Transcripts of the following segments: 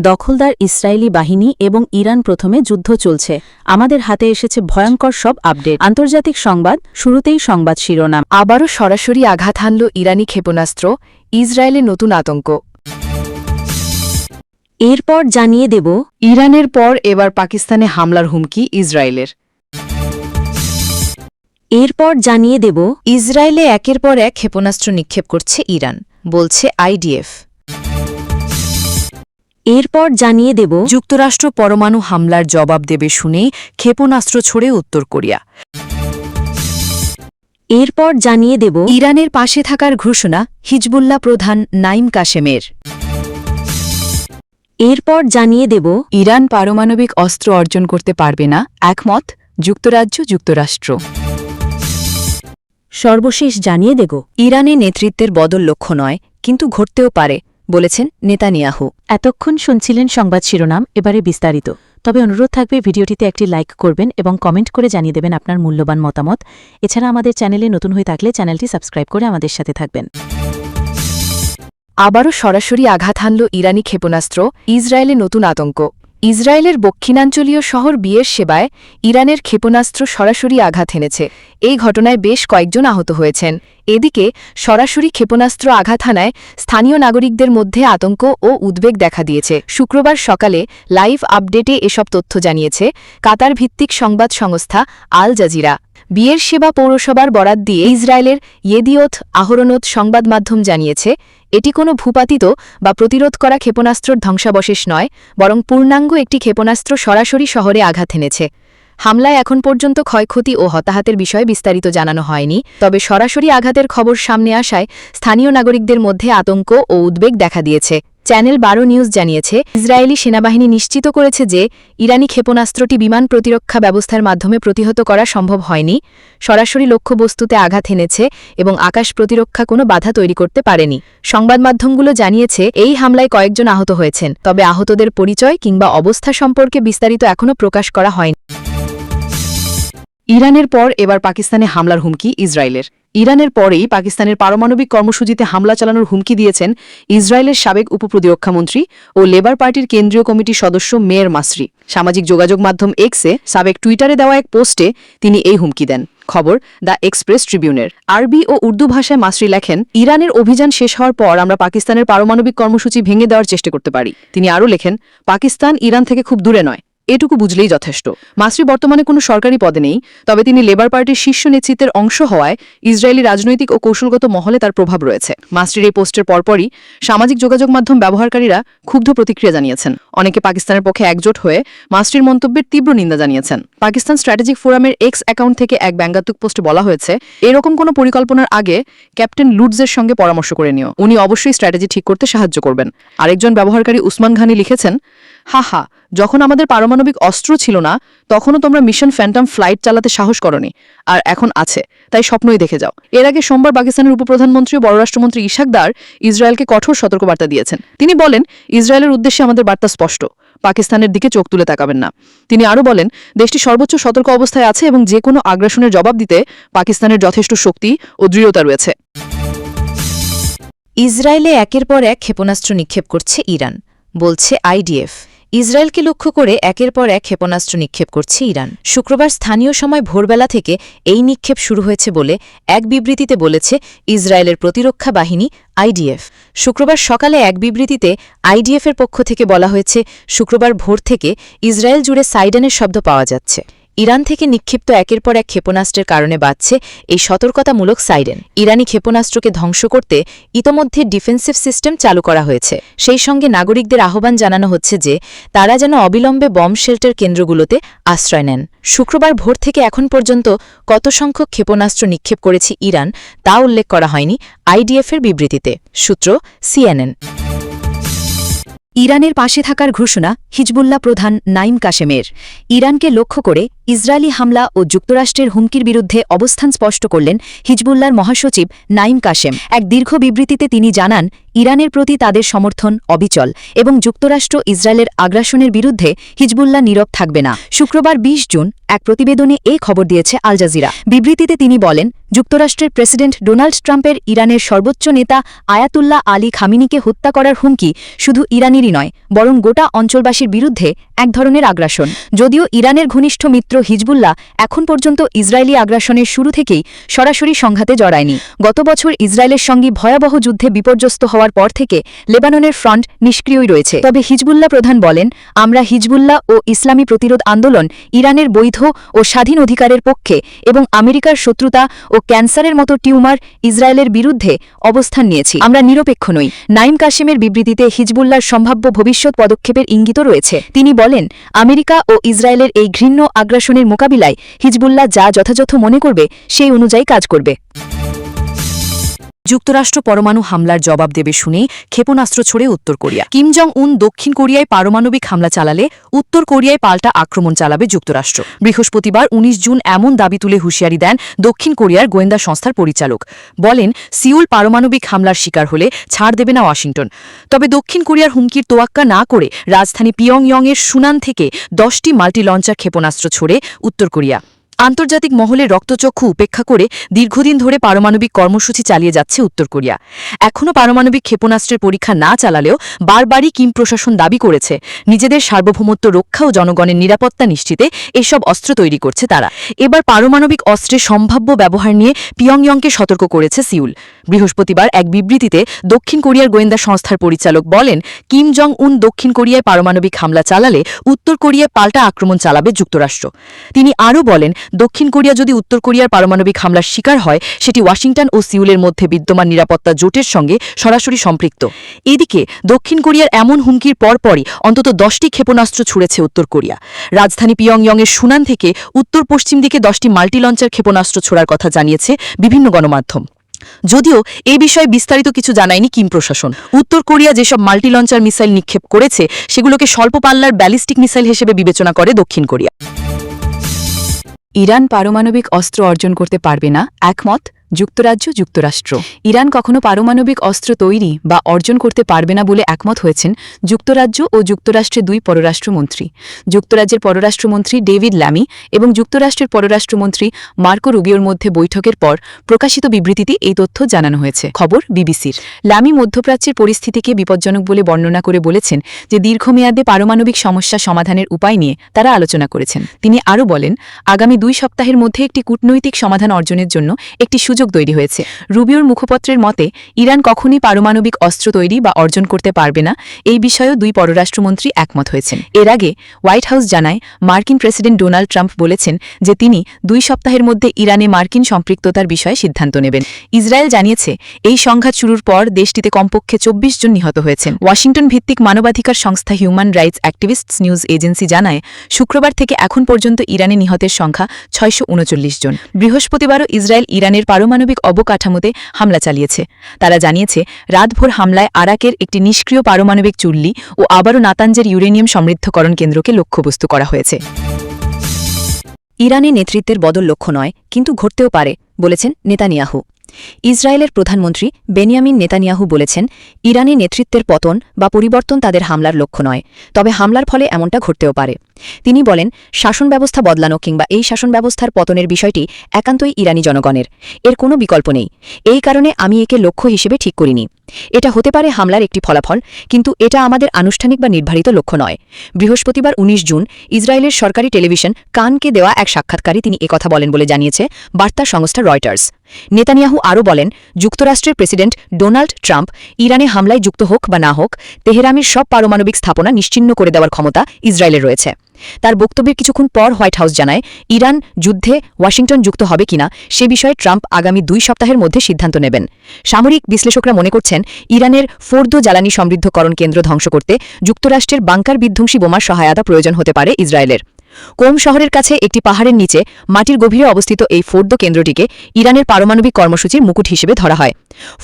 দখলদার ইসরায়েলি বাহিনী এবং ইরান প্রথমে যুদ্ধ চলছে। আমাদের হাতে এসেছে ভয়ঙ্কর সব আপডেট। আন্তর্জাতিক সংবাদ, শুরুতেই সংবাদ শিরোনাম। আবারও সরাসরি আঘাত হানল ইরানি ক্ষেপণাস্ত্র, ইসরায়েলের নতুন আতঙ্ক। এরপর জানিয়ে দেব, ইরানের পর এবার পাকিস্তানে হামলার হুমকি ইসরায়েলের। এরপর জানিয়ে দেব, ইসরায়েলে একের পর এক ক্ষেপণাস্ত্র নিক্ষেপ করছে ইরান, বলছে আইডিএফ। এরপর জানিয়ে দেব, যুক্তরাষ্ট্র পরমাণু হামলার জবাব দেবে শুনেই ক্ষেপণাস্ত্র ছোড়ে উত্তর কোরিয়া। এরপর জানিয়ে দেব, ইরানের পাশে থাকার ঘোষণা হিজবুল্লাহ প্রধান নাইম কাশেমের। এরপর জানিয়ে দেব, ইরান পারমাণবিক অস্ত্র অর্জন করতে পারবে না, একমত যুক্তরাজ্য, যুক্তরাষ্ট্র। সর্বশেষ জানিয়ে দেব, ইরানে নেতৃত্বের বদল লক্ষ্য নয়, কিন্তু ঘটতেও পারে, বলেছেন নেতানিয়াহু। এতক্ষণ শুনছিলেন সংবাদ শিরোনাম, এবারে বিস্তারিত। তবে অনুরোধ থাকবে ভিডিওটিতে একটি লাইক করবেন এবং কমেন্ট করে জানিয়ে দেবেন আপনার মূল্যবান মতামত। এছাড়া আমাদের চ্যানেলে নতুন হয়ে থাকলে চ্যানেলটি সাবস্ক্রাইব করে আমাদের সাথে থাকবেন। আবারও সরাসরি আঘাত হানল ইরানি ক্ষেপণাস্ত্র, ইসরায়েলে নতুন আতঙ্ক। ইসরায়েলের দক্ষিণাঞ্চলীয় শহর বিয়ের সেবায় ইরানের ক্ষেপণাস্ত্র সরাসরি আঘাত হেনেছে। এই ঘটনায় বেশ কয়েকজন আহত হয়েছেন। এদিকে সরাসরি ক্ষেপণাস্ত্র আঘাত হানায় স্থানীয় নাগরিকদের মধ্যে আতঙ্ক ও উদ্বেগ দেখা দিয়েছে। শুক্রবার সকালে লাইভ আপডেটে এসব তথ্য জানিয়েছে কাতার ভিত্তিক সংবাদ সংস্থা আল জাজিরা। বিয়ের সেবা পৌরসভার বরাত দিয়ে ইসরায়েলের ইয়েদিওথ আহরনোত সংবাদ মাধ্যম জানিয়েছে, এটি কোনো ভূপাতিত বা প্রতিরোধ করা ক্ষেপণাস্ত্রর ধ্বংসাবশেষ নয়, বরং পূর্ণাঙ্গ একটি ক্ষেপণাস্ত্র সরাসরি শহরে আঘাত হেনেছে। হামলায় এখন পর্যন্ত ক্ষয়ক্ষতি ও হতাহতের বিষয়ে বিস্তারিত জানানো হয়নি, তবে সরাসরি আঘাতের খবর সামনে আসায় স্থানীয় নাগরিকদের মধ্যে আতঙ্ক ও উদ্বেগ দেখা দিয়েছে। চ্যানেল 12 নিউজ জানিয়েছে, ইসরায়েলি সেনাবাহিনী নিশ্চিত করেছে যে ইরানি ক্ষেপণাস্ত্রটি বিমান প্রতিরক্ষা ব্যবস্থার মাধ্যমে প্রতিহত করা সম্ভব হয়নি, সরাসরি লক্ষ্যবস্তুতে আঘাত হেনেছে এবং আকাশ প্রতিরক্ষা কোনো বাধা তৈরি করতে পারেনি। সংবাদ মাধ্যমগুলো জানিয়েছে, এই হামলায় কয়েকজন আহত হয়েছেন, তবে আহতদের পরিচয় কিংবা অবস্থা সম্পর্কে বিস্তারিত এখনও প্রকাশ করা হয়নি। ইরানের পর এবার পাকিস্তানে হামলার হুমকি ইসরায়েলের। ইরানের পরেই পাকিস্তানের পারমাণবিক কর্মসূচিতে হামলা চালানোর হুমকি দিয়েছেন ইসরায়েলের সাবেক উপপ্রতিরক্ষামন্ত্রী ও লেবার পার্টির কেন্দ্রীয় কমিটির সদস্য মেয়ের মাসরি। সামাজিক যোগাযোগ মাধ্যম এক্সে সাবেক টুইটারে দেওয়া এক পোস্টে তিনি এই হুমকি দেন। খবর দ্য এক্সপ্রেস ট্রিবিউনের। আরবি ও উর্দু ভাষায় মাসরি লেখেন, ইরানের অভিযান শেষ হওয়ার পর আমরা পাকিস্তানের পারমাণবিক কর্মসূচি ভেঙে দেওয়ার চেষ্টা করতে পারি। তিনি আরও লেখেন, পাকিস্তান ইরান থেকে খুব দূরে নয়, এটুকু বুঝলেই যথেষ্ট। মাসরি বর্তমানে কোনো সরকারি পদে নেই, তবে তিনি লেবার পার্টির শীর্ষ নেতৃত্বের অংশ হওয়ায় ইসরায়েলি রাজনৈতিক ও কৌশলগত মহলে তার প্রভাব রয়েছে। মাসরির এই পোস্টের পরপরই সামাজিক যোগাযোগ মাধ্যম ব্যবহারকারীরা ক্ষুব্ধ প্রতিক্রিয়া জানিয়েছেন। অনেকে পাকিস্তানের পক্ষে একজোট হয়ে মাসরির মন্তব্যের তীব্র নিন্দা জানিয়েছেন। পাকিস্তান স্ট্র্যাটেজিক ফোরামের এক্স অ্যাকাউন্ট থেকে এক ব্যঙ্গাত্মক পোস্টে বলা হয়েছে, এরকম কোনো পরিকল্পনার আগে ক্যাপ্টেন লুডজের সঙ্গে পরামর্শ করে নিও, উনি অবশ্যই স্ট্র্যাটেজি ঠিক করতে সাহায্য করবেন। আরেকজন ব্যবহারকারী উসমান ঘানি লিখেছেন, হা, যখন আমাদের পারমাণবিক অস্ত্র ছিল না তখনও তোমরা মিশন ফ্যান্টম ফ্লাইট চালাতে সাহস করনি, আর এখন আছে, তাই স্বপ্নই দেখে যাও। এর আগে সোমবার পাকিস্তানের উপপ্রধানমন্ত্রী ও পররাষ্ট্রমন্ত্রী ইশাক দার ইসরায়েলকে কঠোর সতর্কবার্তা দিয়েছেন। তিনি বলেন, ইসরায়েলের উদ্দেশ্যে আমাদের বার্তা স্পষ্ট, পাকিস্তানের দিকে চোখ তুলে তাকাবেন না। তিনি আরও বলেন, দেশটি সর্বোচ্চ সতর্ক অবস্থায় আছে এবং যে কোনো আগ্রাসনের জবাব দিতে পাকিস্তানের যথেষ্ট শক্তি ও দৃঢ়তা রয়েছে। ইসরায়েলে একের পর এক ক্ষেপণাস্ত্র নিক্ষেপ করছে ইরান, বলছে আইডিএফ। ইসরায়েলকে লক্ষ্য করে একের পর এক ক্ষেপণাস্ত্র নিক্ষেপ করছে ইরান। শুক্রবার স্থানীয় সময় ভোরবেলা থেকে এই নিক্ষেপ শুরু হয়েছে বলে এক বিবৃতিতে বলেছে ইসরায়েলের প্রতিরক্ষা বাহিনী আইডিএফ। শুক্রবার সকালে এক বিবৃতিতে আইডিএফের পক্ষ থেকে বলা হয়েছে, শুক্রবার ভোর থেকে ইসরায়েল জুড়ে সাইরেনের শব্দ পাওয়া যাচ্ছে। ইরান থেকে নিক্ষিপ্ত একের পর এক ক্ষেপণাস্ত্রের কারণে বাজছে এই সতর্কতামূলক সাইরেন। ইরানি ক্ষেপণাস্ত্রকে ধ্বংস করতে ইতোমধ্যে ডিফেন্সিভ সিস্টেম চালু করা হয়েছে। সেই সঙ্গে নাগরিকদের আহ্বান জানানো হচ্ছে যে তারা যেন অবিলম্বে বম শেল্টার কেন্দ্রগুলোতে আশ্রয় নেন। শুক্রবার ভোর থেকে এখন পর্যন্ত কত সংখ্যক ক্ষেপণাস্ত্র নিক্ষেপ করেছে ইরান তা উল্লেখ করা হয়নি আইডিএফের বিবৃতিতে। সূত্র সিএনএন। ইরানের পাশে থাকার ঘোষণা হিজবুল্লাহ প্রধান নাইম কাশেমের। ইরানকে লক্ষ্য করে ইসরায়েলি হামলা ও যুক্তরাষ্ট্রের হুমকির বিরুদ্ধে অবস্থান স্পষ্ট করলেন হিজবুল্লাহর মহাসচিব নাইম কাশেম। এক দীর্ঘ বিবৃতিতে তিনি জানান, ইরানের প্রতি তাদের সমর্থন অবিচল এবং যুক্তরাষ্ট্র ইসরায়েলের আগ্রাসনের বিরুদ্ধে হিজবুল্লাহ নীরব থাকবে না। শুক্রবার 20 জুন এক প্রতিবেদনে এই খবর দিয়েছে আল জাজিরা। বিবৃতিতে তিনি বলেন, যুক্তরাষ্ট্রের প্রেসিডেন্ট ডোনাল্ড ট্রাম্পের ইরানের সর্বোচ্চ নেতা আয়াতুল্লাহ আলী খামিনিকে হত্যা করার হুমকি শুধু ইরানেরই নয়, বরং গোটা অঞ্চলবাসীর বিরুদ্ধে এক ধরনের আগ্রাসন। যদিও ইরানের ঘনিষ্ঠ মিত্র হিজবুল্লাহ এখন পর্যন্ত ইসরায়েলি আগ্রাসনের শুরু থেকেই সরাসরি সংঘাতে জড়ায়নি। গত বছর ইসরায়েলের সঙ্গে ভয়াবহ যুদ্ধে বিপর্যস্ত হওয়ার পর থেকে লেবাননের ফ্রন্ট নিষ্ক্রিয়ই রয়েছে। তবে হিজবুল্লাহ প্রধান বলেন, আমরা হিজবুল্লাহ ও ইসলামী প্রতিরোধ আন্দোলন ইরানের বৈধ ও স্বাধীন অধিকারের পক্ষে এবং আমেরিকার শত্রুতা ও ক্যান্সারের মতো টিউমার ইসরায়েলের বিরুদ্ধে অবস্থান নিয়েছি। আমরা নিরপেক্ষ নই। নাইম কাশেমের বিবৃতিতে হিজবুল্লাহর সম্ভাব্য ভবিষ্যৎ পদক্ষেপের ইঙ্গিতও রয়েছে। তিনি বলেন, আমেরিকা ও ইসরায়েলের এই ঘৃণ্য আগ্রাসনের মোকাবিলায় হিজবুল্লাহ যা যথাযথ মনে করবে সেই অনুযায়ী কাজ করবে। যুক্তরাষ্ট্র পরমাণু হামলার জবাব দেবে শুনেই ক্ষেপণাস্ত্র ছড়ে উত্তর কোরিয়া। কিম জং উন দক্ষিণ কোরিয়ায় পারমাণবিক হামলা চালালে উত্তর কোরিয়ায় পাল্টা আক্রমণ চালাবে যুক্তরাষ্ট্র। বৃহস্পতিবার ১৯ জুন এমন দাবি তুলে হুঁশিয়ারি দেন দক্ষিণ কোরিয়ার গোয়েন্দা সংস্থার পরিচালক। বলেন, সিউল পারমাণবিক হামলার শিকার হলে ছাড় দেবে না ওয়াশিংটন। তবে দক্ষিণ কোরিয়ার হুমকির তোয়াক্কা না করে রাজধানী পিয়ংইয়ংয়ের সুনান থেকে ১০টি মাল্টি লঞ্চার ক্ষেপণাস্ত্র ছড়ে উত্তর কোরিয়া। আন্তর্জাতিক মহলে রক্তচক্ষু উপেক্ষা করে দীর্ঘদিন ধরে পারমাণবিক কর্মসূচি চালিয়ে যাচ্ছে উত্তর কোরিয়া। এখনও পারমাণবিক ক্ষেপণাস্ত্রের পরীক্ষা না চালালেও বারবারই কিম প্রশাসন দাবি করেছে নিজেদের সার্বভৌমত্ব রক্ষা ও জনগণের নিরাপত্তা নিশ্চিতে এসব অস্ত্র তৈরি করছে তারা। এবার পারমাণবিক অস্ত্রের সম্ভাব্য ব্যবহার নিয়ে পিয়ংইয়ংকে সতর্ক করেছে সিউল। বৃহস্পতিবার এক বিবৃতিতে দক্ষিণ কোরিয়ার গোয়েন্দা সংস্থার পরিচালক বলেন, কিম জং উন দক্ষিণ কোরিয়ায় পারমাণবিক হামলা চালালে উত্তর কোরিয়ায় পাল্টা আক্রমণ চালাবে যুক্তরাষ্ট্র। তিনি আরও বলেন, দক্ষিণ কোরিয়া যদি উত্তর কোরিয়ার পারমাণবিক হামলার শিকার হয় সেটি ওয়াশিংটন ও সিউলের মধ্যে বিদ্যমান নিরাপত্তা জোটের সঙ্গে সরাসরি সম্পৃক্ত। এদিকে দক্ষিণ কোরিয়ার এমন হুমকির পরপরই অন্তত 10টি ক্ষেপণাস্ত্র ছুড়েছে উত্তর কোরিয়া। রাজধানী পিয়ংইয়ংয়ের সুনান থেকে উত্তর পশ্চিম দিকে 10টি মাল্টি লঞ্চার ক্ষেপণাস্ত্র ছোড়ার কথা জানিয়েছে বিভিন্ন গণমাধ্যম। যদিও এ বিষয়ে বিস্তারিত কিছু জানায়নি কিম প্রশাসন। উত্তর কোরিয়া যেসব মাল্টি লঞ্চার মিসাইল নিক্ষেপ করেছে সেগুলোকে স্বল্প পাল্লার ব্যালিস্টিক মিসাইল হিসেবে বিবেচনা করে দক্ষিণ কোরিয়া। ইরান পারমাণবিক অস্ত্র অর্জন করতে পারবে না, একমত যুক্তরাজ্য যুক্তরাষ্ট্র। ইরান কখনো পারমাণবিক অস্ত্র তৈরি বা অর্জন করতে পারবে না বলে একমত হয়েছেন যুক্তরাজ্য ও যুক্তরাষ্ট্রের দুই পররাষ্ট্রমন্ত্রী। যুক্তরাজ্যের পররাষ্ট্রমন্ত্রী ডেভিড ল্যামি এবং যুক্তরাষ্ট্রের পররাষ্ট্রমন্ত্রী মার্কো রুবিওর মধ্যে বৈঠকের পর প্রকাশিত বিবৃতিতে এই তথ্য জানানো হয়েছে। খবর বিবিসির। ল্যামি মধ্যপ্রাচ্যের পরিস্থিতিকে বিপজ্জনক বলে বর্ণনা করে বলেছেন যে দীর্ঘমেয়াদে পারমাণবিক সমস্যা সমাধানের উপায় নিয়ে তারা আলোচনা করেছেন। তিনি আরও বলেন, আগামী 2 সপ্তাহের মধ্যে একটি কূটনৈতিক সমাধান অর্জনের জন্য একটি সুযোগ তৈরি হয়েছে। রুবিওর মুখপত্রের মতে, ইরান কখনই পারমাণবিক অস্ত্র তৈরি বা অর্জন করতে পারবে না, এই বিষয়েও দুই পররাষ্ট্রমন্ত্রী একমত হয়েছেন। এর আগে হোয়াইট হাউস জানায়, মার্কিন প্রেসিডেন্ট ডোনাল্ড ট্রাম্প বলেছেন যে তিনি 2 সপ্তাহের মধ্যে ইরানে মার্কিন সম্পৃক্ততার বিষয়ে সিদ্ধান্ত নেবেন। ইসরায়েল জানিয়েছে, এই সংঘাত শুরুর পর দেশটিতে কমপক্ষে 24 জন নিহত হয়েছেন। ওয়াশিংটন ভিত্তিক মানবাধিকার সংস্থা human rights activists news agency জানায়, শুক্রবার থেকে এখন পর্যন্ত ইরানে নিহতের সংখ্যা 639 জন। বৃহস্পতিবারও ইসরায়েল ইরানের পারমাণবিক অবকাঠামোতে হামলা চালিয়েছে। তারা জানিয়েছে, রাতভর হামলায় আরাকের একটি নিষ্ক্রিয় পারমাণবিক চুল্লি ও আবারও নাতাঞ্জের ইউরেনিয়াম সমৃদ্ধকরণ কেন্দ্রকে লক্ষ্যবস্তু করা হয়েছে। ইরানে নেতৃত্বের বদল লক্ষ্য নয়, কিন্তু ঘটতেও পারে বলেছেন নেতানিয়াহু। ইসরায়েলের প্রধানমন্ত্রী বেনিয়ামিন নেতানিয়াহু বলেছেন, ইরানি নেতৃত্বের পতন বা পরিবর্তন তাদের হামলার লক্ষ্য নয়, তবে হামলার ফলে এমনটা ঘটতেও পারে। তিনি বলেন, শাসন ব্যবস্থা বদলানো কিংবা এই শাসন ব্যবস্থার পতনের বিষয়টি একান্তই ইরানি জনগণের, এর কোনো বিকল্প নেই। এই কারণে আমি একে লক্ষ্য হিসেবে ঠিক করিনি। এটা হতে পারে হামলার একটি ফলাফল, কিন্তু এটা আমাদের আনুষ্ঠানিক বা নির্ধারিত লক্ষ্য নয়। বৃহস্পতিবার 19 জুন ইসরায়েলের সরকারি টেলিভিশন কানকে দেওয়া এক সাক্ষাৎকারে তিনি একথা বলেন বলে জানিয়েছে বার্তা সংস্থা রয়টার্স। নেতানিয়াহু আরও বলেন, যুক্তরাষ্ট্রের প্রেসিডেন্ট ডোনাল্ড ট্রাম্প ইরানে হামলায় যুক্ত হোক বা না হোক, তেহরানের সব পারমাণবিক স্থাপনা নিশ্চিহ্ন করে দেওয়ার ক্ষমতা ইসরায়েলের রয়েছে। তার বক্তব্যের কিছুক্ষণ পর হোয়াইট হাউস জানায়, ইরান যুদ্ধে ওয়াশিংটন যুক্ত হবে কিনা সে বিষয়ে ট্রাম্প আগামী 2 সপ্তাহের মধ্যে সিদ্ধান্ত নেবেন। সামরিক বিশ্লেষকরা মনে করছেন, ইরানের ফোর্দো জ্বালানি সমৃদ্ধকরণ কেন্দ্র ধ্বংস করতে যুক্তরাষ্ট্রের বাংকার বিধ্বংসী বোমার সহায়তা প্রয়োজন হতে পারে ইসরায়েলের। কোম শহরের কাছে একটি পাহাড়ের নিচে মাটির গভীরে অবস্থিত এই ফোর্দো কেন্দ্রটিকে ইরানের পারমাণবিক কর্মসূচির মুকুট হিসেবে ধরা হয়।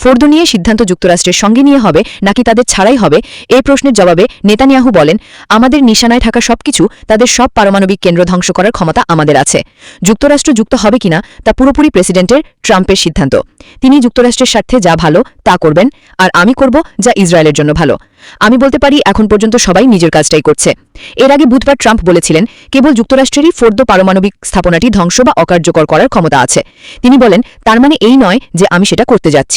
ফোর্দো নিয়ে সিদ্ধান্ত যুক্তরাষ্ট্রের সঙ্গে নিয়ে হবে নাকি তাদের ছাড়াই হবে, এই প্রশ্নের জবাবে নেতানিয়াহু বলেন, আমাদের নিশানায় থাকা সবকিছু, তাদের সব পারমাণবিক কেন্দ্র ধ্বংস করার ক্ষমতা আমাদের আছে। যুক্তরাষ্ট্র যুক্ত হবে কিনা তা পুরোপুরি প্রেসিডেন্টের ট্রাম্পের সিদ্ধান্ত। তিনি যুক্তরাষ্ট্রের স্বার্থে যা ভালো তা করবেন, আর আমি করব যা ইসরায়েলের জন্য ভালো। আমি বলতে পারি এখন পর্যন্ত সবাই নিজের কাজটাই করছে। এর আগে বুধবার ট্রাম্প বলেছিলেন কেবল যুক্তরাষ্ট্রেরই ফোর্দ পারমাণবিক স্থাপনাটি ধ্বংস বা অকার্যকর করার ক্ষমতা আছে। তিনি বলেন, তার মানে এই নয় যে আমি সেটা করতে যাচ্ছি।